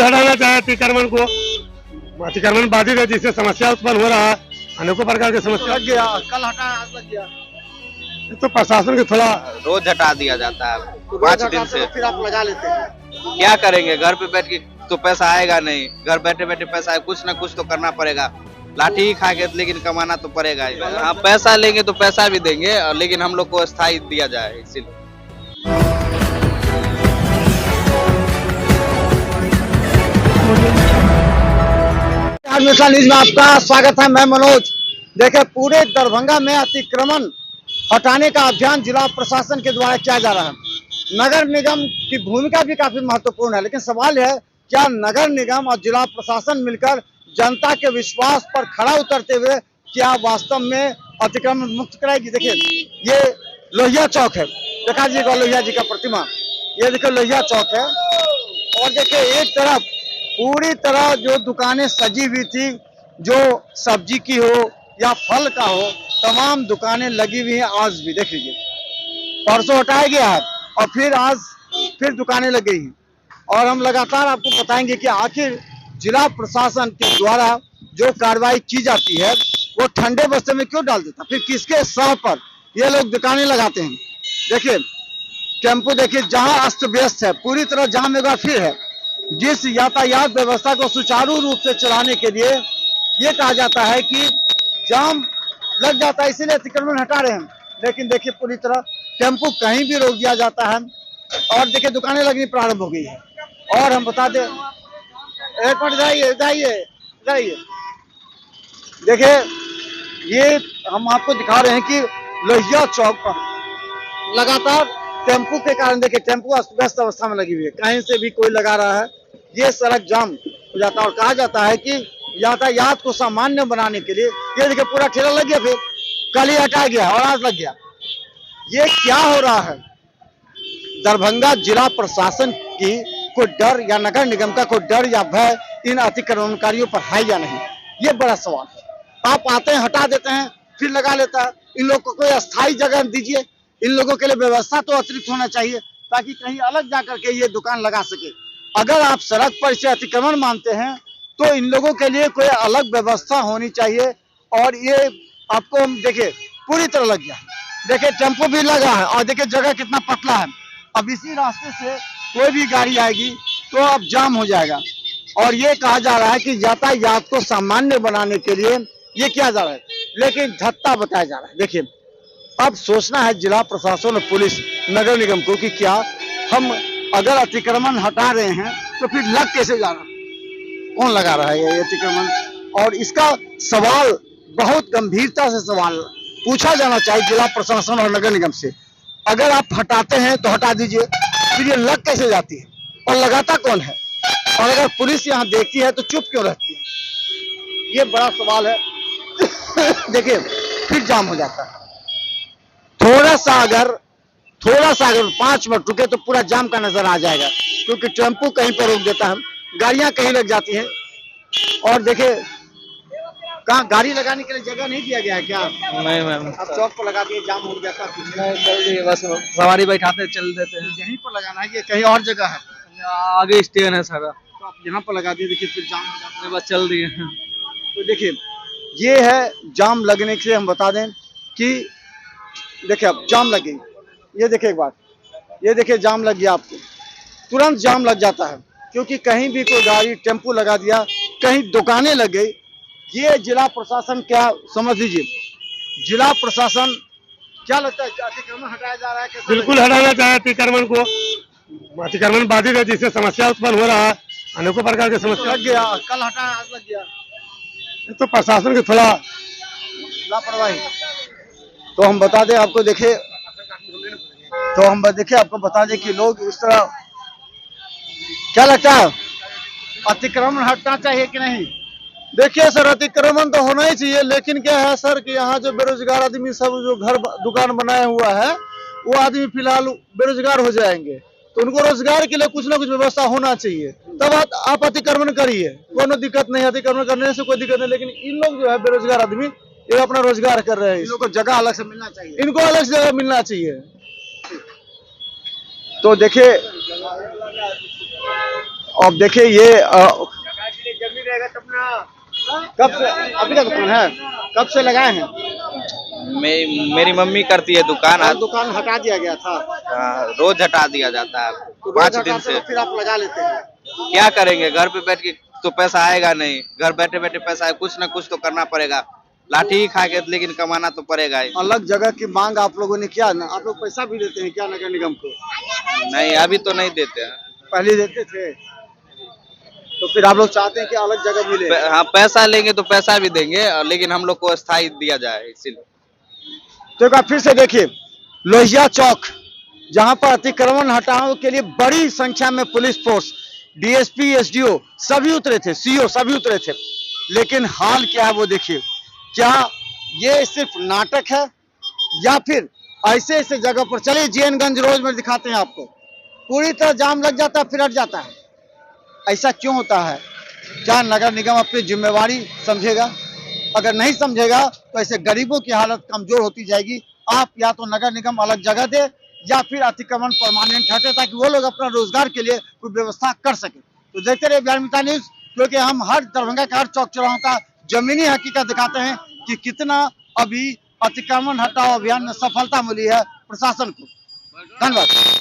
बिल्कुल हटाना चाहे अतिक्रमण को। अतिक्रमण बाधित है, जिससे समस्या उत्पन्न हो रहा है, अनेकों प्रकार की समस्या। लग गया, कल हटाया आज लग गया। तो प्रशासन के थोड़ा रोज हटा दिया जाता है तो 5 दिन से। फिर आप लगा लेते हैं। क्या करेंगे, घर पे बैठ के तो पैसा आएगा नहीं, घर बैठे बैठे पैसा है, कुछ ना कुछ तो करना पड़ेगा। लाठी ही खा के लेकिन कमाना तो पड़ेगा ही। हाँ, पैसा लेंगे तो पैसा भी देंगे, लेकिन हम लोग को स्थायी दिया जाए इसीलिए। मिथिला न्यूज में आपका स्वागत है। मैं मनोज। देखिए, पूरे दरभंगा में अतिक्रमण हटाने का अभियान जिला प्रशासन के द्वारा किया जा रहा है। नगर निगम की भूमिका भी काफी महत्वपूर्ण है, लेकिन सवाल है क्या नगर निगम और जिला प्रशासन मिलकर जनता के विश्वास पर खड़ा उतरते हुए क्या वास्तव में अतिक्रमण मुक्त कराएगी। देखिए, ये लोहिया चौक है, देखा जी लोहिया जी का प्रतिमा। ये देखिए लोहिया चौक है, और देखिए एक तरफ पूरी तरह जो दुकानें सजी हुई थी, जो सब्जी की हो या फल का हो, तमाम दुकानें लगी हुई हैं। आज भी देख लीजिए, परसों हटाया गया है और फिर आज फिर दुकानें लग गई हैं। और हम लगातार आपको बताएंगे कि आखिर जिला प्रशासन के द्वारा जो कार्रवाई की जाती है वो ठंडे बस्ते में क्यों डाल देता, फिर किसके सह पर ये लोग दुकानें लगाते हैं। देखिए टेम्पो, देखिए जहां अस्त व्यस्त है, पूरी तरह जाम एक बार फिर है। जिस यातायात व्यवस्था को सुचारू रूप से चलाने के लिए ये कहा जाता है कि जाम लग जाता है, इसीलिए अतिक्रमण हटा रहे हैं, लेकिन देखिए पूरी तरह टेम्पो कहीं भी रोक दिया जाता है। और देखिए दुकानें लगनी प्रारंभ हो गई है। और हम बता दें, एक मिनट जाइए जाइए जाइए, देखिए ये हम आपको दिखा रहे हैं कि लोहिया चौक पर लगातार टेम्पो के कारण, देखिए टेम्पो अस्त व्यस्त अवस्था में लगी हुई है, कहीं से भी कोई लगा रहा है, ये सड़क जाम हो जाता है। और कहा जाता है कि यातायात को सामान्य बनाने के लिए ये देखिए पूरा ठेला लग गया, फिर कल ही हटाया गया और आज लग गया। ये क्या हो रहा है? दरभंगा जिला प्रशासन की कोई डर या नगर निगम का कोई डर या भय इन अतिक्रमणकारियों पर है या नहीं, ये बड़ा सवाल है। आप आते हैं, हटा देते हैं, फिर लगा लेता है। इन लोगों को कोई अस्थायी जगह दीजिए, इन लोगों के लिए व्यवस्था तो अतिरिक्त होना चाहिए ताकि कहीं अलग जाकर के ये दुकान लगा सके। अगर आप सड़क पर इसे अतिक्रमण मानते हैं तो इन लोगों के लिए कोई अलग व्यवस्था होनी चाहिए। और ये आपको देखिए पूरी तरह लग गया, देखिए टेम्पो भी लगा है और देखिए जगह कितना पतला है। अब इसी रास्ते से कोई भी गाड़ी आएगी तो अब जाम हो जाएगा। और ये कहा जा रहा है कि यातायात को सामान्य बनाने के लिए ये किया जा रहा है, लेकिन धत्ता बताया जा रहा है। देखिए अब सोचना है जिला प्रशासन और पुलिस नगर निगम को कि क्या हम अगर अतिक्रमण हटा रहे हैं तो फिर लग कैसे जा रहा है, कौन लगा रहा है ये अतिक्रमण। और इसका सवाल बहुत गंभीरता से सवाल पूछा जाना चाहिए जिला प्रशासन और नगर निगम से। अगर आप हटाते हैं तो हटा दीजिए, फिर ये लग कैसे जाती है और लगाता कौन है, और अगर पुलिस यहाँ देखती है तो चुप क्यों रहती है, ये बड़ा सवाल है। देखिए फिर जाम हो जाता है। थोड़ा सा अगर 5 मिनट रुके तो पूरा जाम का नजर आ जाएगा, क्योंकि टेम्पो कहीं पर रोक देता है, गाड़ियां कहीं लग जाती हैं। और देखिए कहाँ गाड़ी लगाने के लिए जगह नहीं दिया गया है क्या? नहीं मैम, अब चौक पर लगा दिए, जाम हो गया था कुछ नहीं चल रही है, बस सवारी बैठाते चल देते हैं। यहीं पर लगाना है, ये कहीं और जगह है आगे स्टेशन है सारा, तो आप यहाँ पर लगा दिए, देखिए फिर जाम हो जाता है। बस चल रही है। तो देखिए ये है जाम लगने से, हम बता दें कि देखिए अब जाम लग गई, ये देखिए एक बार, ये देखिए जाम लग गया, आपको तुरंत जाम लग जाता है, क्योंकि कहीं भी कोई गाड़ी टेम्पो लगा दिया, कहीं दुकानें लग गई। ये जिला प्रशासन क्या समझ लीजिए, जिला प्रशासन क्या लगता है अतिक्रमण हटाया जा रहा है? बिल्कुल हटाना चाहे अतिक्रमण को। अतिक्रमण बाधित है, जिससे समस्या उत्पन्न हो रहा है, अनेकों प्रकार की समस्या। लग गया, कल हटाया आज लग गया, तो प्रशासन की थोड़ा लापरवाही। तो हम बता दें आपको, देखिए आपको बता दें कि लोग इस तरह, क्या लगता है अतिक्रमण हटना चाहिए कि नहीं? देखिए सर, अतिक्रमण तो होना ही चाहिए, लेकिन क्या है सर कि यहाँ जो बेरोजगार आदमी सब जो घर दुकान बनाया हुआ है, वो आदमी फिलहाल बेरोजगार हो जाएंगे, तो उनको रोजगार के लिए कुछ ना कुछ व्यवस्था होना चाहिए। तब आप अतिक्रमण करिए, कोई दिक्कत नहीं, अतिक्रमण करने से कोई दिक्कत नहीं। लेकिन इन लोग जो है बेरोजगार आदमी, ये अपना रोजगार कर रहे हैं, इन लोगों को जगह अलग से मिलना चाहिए, इनको अलग से जगह मिलना चाहिए। तो देखिए अब देखिए ये कब से अभी का दुकान है, कब से लगाए हैं? मेरी मम्मी करती है दुकान, आज दुकान हटा दिया गया था, रोज हटा दिया जाता है तो 5 रोज दिन हटाते से। हो, फिर आप लगा लेते हैं। क्या करेंगे, घर पे बैठ के तो पैसा आएगा नहीं, घर बैठे बैठे पैसा है, कुछ ना कुछ तो करना पड़ेगा। लाठी ही खा के लेकिन कमाना तो पड़ेगा ही। अलग जगह की मांग आप लोगों ने किया ना, आप लोग पैसा भी देते हैं क्या नगर निगम को? नहीं, अभी तो नहीं देते हैं। पहले देते थे, तो फिर आप लोग चाहते हैं कि अलग जगह मिले? हाँ, पैसा लेंगे तो पैसा भी देंगे, लेकिन हम लोग को स्थायी दिया जाए, इसीलिए। तो एक बार फिर से देखिए, लोहिया चौक जहां पर अतिक्रमण हटाने के लिए बड़ी संख्या में पुलिस फोर्स, डीएसपी, एसडीओ सभी उतरे थे, सीओ सभी उतरे थे, लेकिन हाल क्या है वो देखिए। क्या ये सिर्फ नाटक है या फिर ऐसे ऐसे जगह पर, चलिए जीएनगंज रोज में दिखाते हैं आपको, पूरी तरह जाम लग जाता है फिर हट जाता है। ऐसा क्यों होता है? क्या नगर निगम अपनी जिम्मेवारी समझेगा? अगर नहीं समझेगा तो ऐसे गरीबों की हालत कमजोर होती जाएगी। आप या तो नगर निगम अलग जगह दे या फिर अतिक्रमण परमानेंट हटे, ताकि वो लोग अपना रोजगार के लिए कोई व्यवस्था कर सके। तो देखते रहिए बिहार मित्र न्यूज, क्योंकि हम हर दरभंगा का हर चौक चौराहों का जमीनी हकीकत दिखाते हैं कि कितना अभी अतिक्रमण हटाओ अभियान में सफलता मिली है प्रशासन को। धन्यवाद।